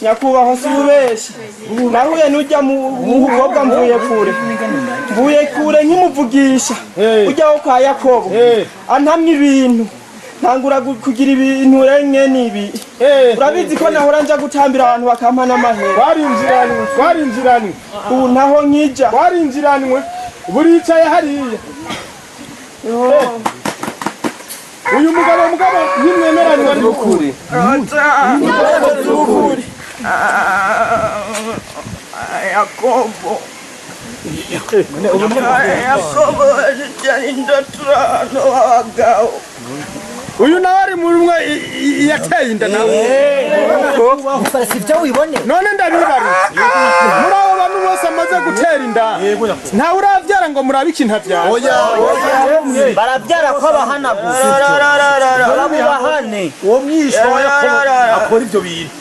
Nyakubahwa subesha nahuye nujya mu mukobwa mvuye kure nkimuvugisha ujya wo kwa Yakobo antamye ibintu ntangura kugira ibintu renye nibi urabizi ko nahora nja gutambira abantu bakampa n'amahera twarinjiranwe ubu naho nkija twarinjiranwe buricaye hariya uyu mugabo nimwemeranywe ari ukuri Yakobo indaturano wabagao uyu nawe ari muri umwe yateye inda nawe sivyo wibone none ndabibarutse muri abo bantu bose amaze gutera inda ntawe uravyara ngo murabe ikintu avyara baravyara ko abahana gusa barabubahane uwo mwishwa akora ivyo bintu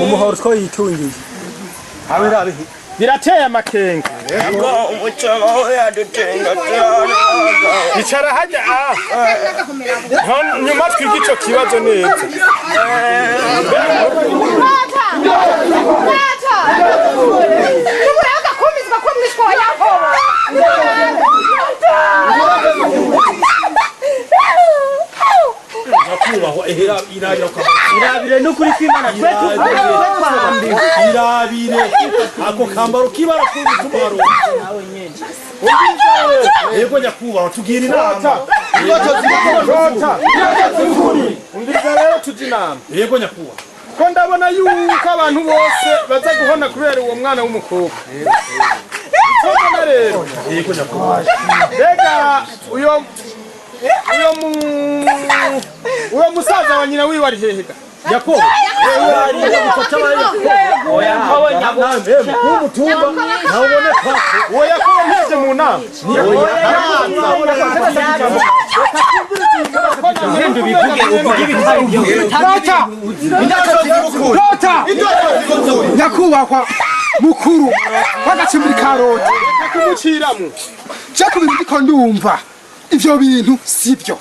umuhoro two yitungiye birateye amakenga icara hajya nyuma twiga ico kibazo neza irabire n'ukuri kw'Imana irabire ako kambaro kibara kumaro yego nyakubahwa tugira inama umviriza rero tuzi inama yego nyakubahwa ko ndabona yuko abantu bose baza guhona kubera uwo mwana w'umukobwa rero yego nyakubahwa mbega uyo musaza wa nyina wiwe ari hehega Yakobo umutumba ntawubone kwako uwo Yakobo nteje mu nama nyakubahwa mukuru w'agacimbiri ka Rota kumuciramo je ku bintu ndiko ndumva ivyo bintu sivyo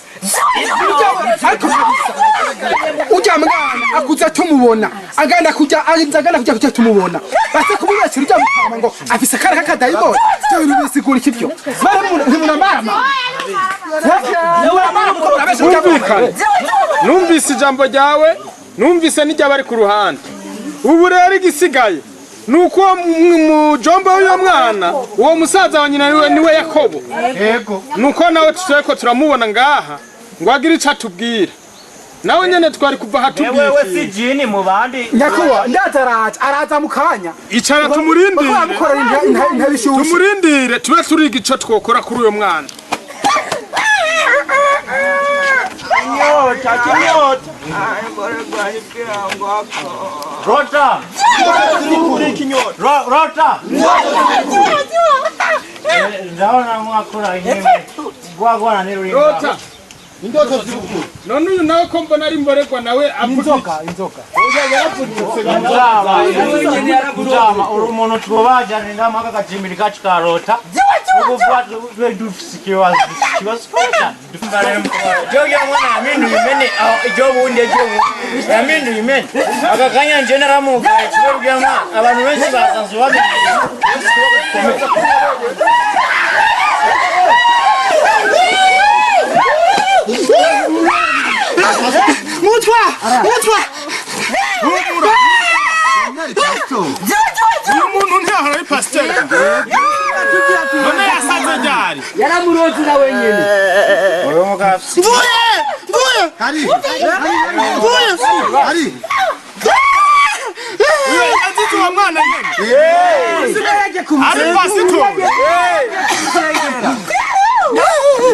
ujya mwana akuza tumubona agana kujya tumubona base kumubesha ujya mutama ngo afise karaka kadayibona cyo bintu bisigura ikivyo numvise ijambo ryawe numvise n'ijya bari ku ruhande ubu rero igisigaye nuko mujomba w'uyo mwana uwo musaza wa nyina niwe Yakobo yego nuko nawe tuteko turamubona ngaha ngo agire ico atubwira nawe nyene twari kuva hatubwira wewe si jini mu bandi nyakuba ndazaraje araza mukanya icara tumurindire tube turiga ico twokora kuri uyo mwana Rota ndaona mwakura yenyewe gwagwana nirurimba Rota indoto z'ukuri none uyu nawe ko mbona ari mboregwa nawe inzoka Njama uri umuntu twobajana ngama aka gacimbiri kacu ka Rota ubuvwa dufise ikibazo cyane jogi mwana yamindu imene ijobu unde jobu yamindu imene aka kanya nje naramuga kibabwira mwana abantu benshi basanzwe babi mutwa uyu muntu ntihahora ari pasiteri none yasanze ryari yaramurozi na wenyene uyu mugafsi uyu yazize uwo mwana nyene ari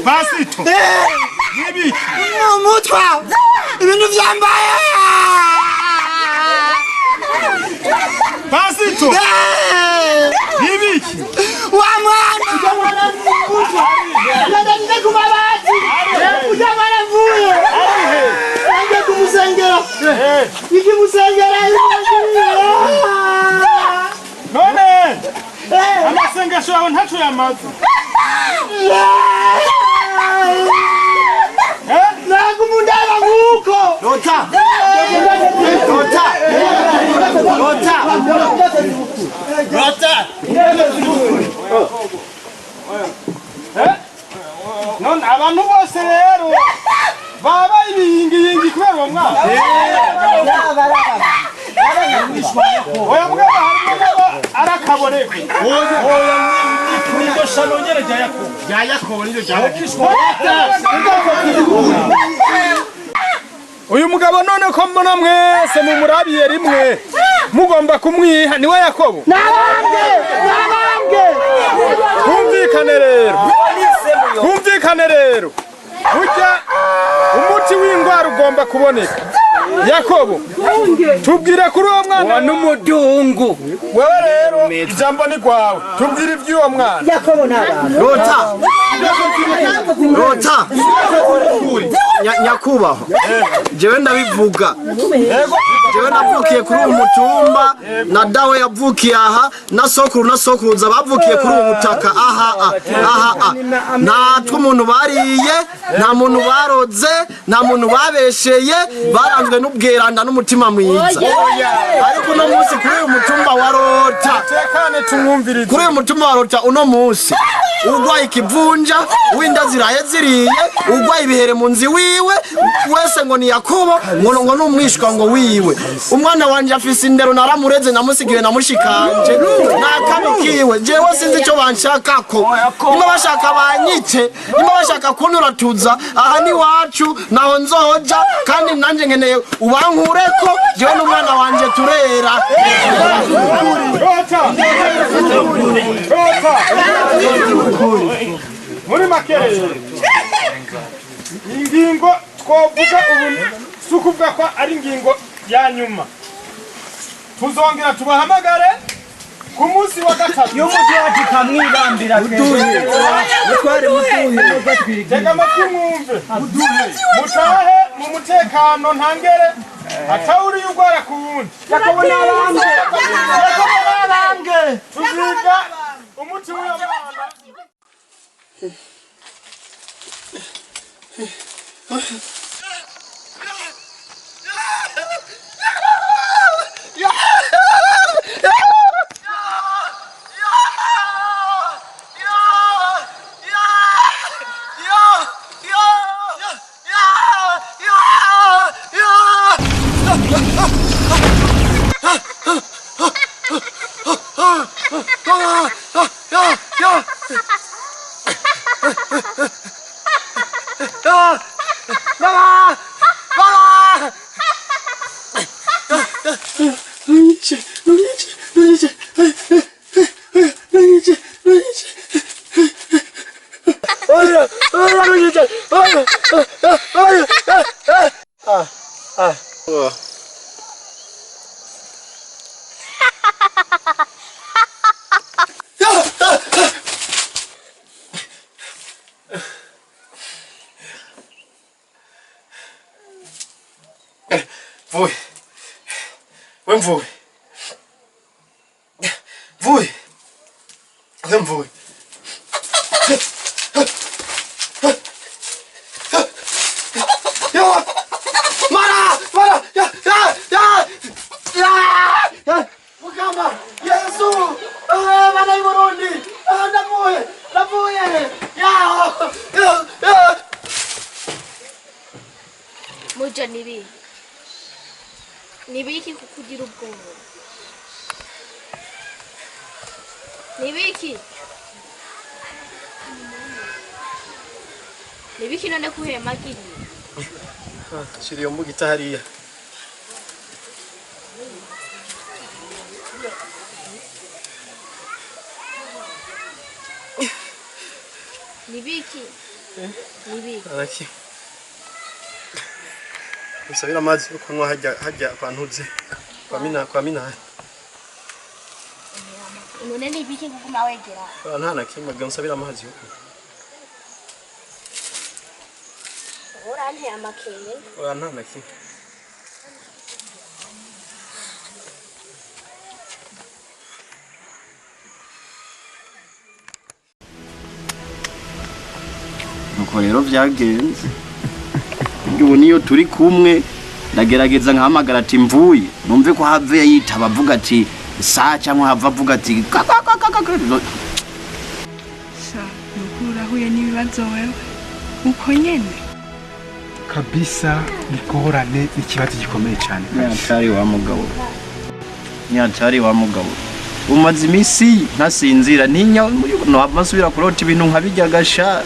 pasito n'ibiki mutwa ibintu vyambaye pasito n'ibiki wa mwana ndagenda kumabati ujya mwana vuye nje kumusengera ikimusengera none amasengesho yawe ntaco yamaze Nakumundaba nuko Rota. Rota. Rota. none abantu bose rero baba ibiyingiyingi kubera uwo mwana oya mugabo harimo arakaboneka Niko shano nyene rya Yakobo niryo rya uyu mugabo none ko mbona mwese mumurabiye rimwe mugomba kumwiha niwe Yakobo humvikane rero burya umuti w'indwara ugomba kuboneka Yakobo tubwire kuri uwo mwana N'umudungu. wewe rero ijambo ni kwawe tubwire iby'uwo mwana Rota nyakubahwa jewe ndabivuga jewe navukiye kuri uyu mutumba na dawe yavukiye aha na sokuruza bavukiye kuri ubu butaka aha nta tw'umuntu bariye nta muntu baroze nta muntu babesheye baranzwe n'ubweranda n'umutima mwiza ariko uno munsi kuri uyu mutumba wa Rota tekane tumwumvirize kuri uyu mutumba wa Rota uno munsi urwaye ikivunja winda zirahe ziriye urwaye ibihere mu nzi wiwe wese ngo ni Yakobo ngo n'umwishwa ngo wiwe umwana wanje afise indero naramureze namusigiwe namushikanje nakabikiwe jewe sinzi icyo banshakako nimba bashaka banyice nimba bashaka kunturatuza aha ni wacu naho nzoja kandi nanje nkeneye ubankureko jewe n'umwana wanje turera muri makerere ingingo twovuga ubu si ukuvuga ko ari ingingo ya nyuma tuzongera tubahamagare ku munsi wa gatatu y'umuti wacu kamwibambira tega amatwi mwumve mutahe mu mutekano ntangere atawuriye urwara ku wundi Yakobo n'abambwe tuziga umuti w'iyo mwana Vui. Vem vui. Vui. Vem vui. Mara! Mara! Ya! Mukama! Yesu! Mana i Burundi! Navuye! Ya! Moja nibiki kukugira ubwoba nibiki none kuhemagiriye Shiriyo mbugita hariya. nibiki Araki. Usabira amazi yo kunywa hajya kwantuze. Kwa mina. none nibiki kuguma wegera Nta nakimwe gusabira amazi yo kunywa. urante amakenge Nta nakimwe. nuko rero byagenze buryo ubu niyo turi kumwe ndagerageza nkahamagara ati mvuye numve ko have yitaba avuga ati sa cyangwa hava avuga ati sha nukuri urahuye n'ibibazo wewe uko nyene kabisa ingorane n'ikibazo gikomeye cyane nyatari wa mugabo umaze imisi ntasinzira ntinya no amasubira kurota ibintu nkabijya gasha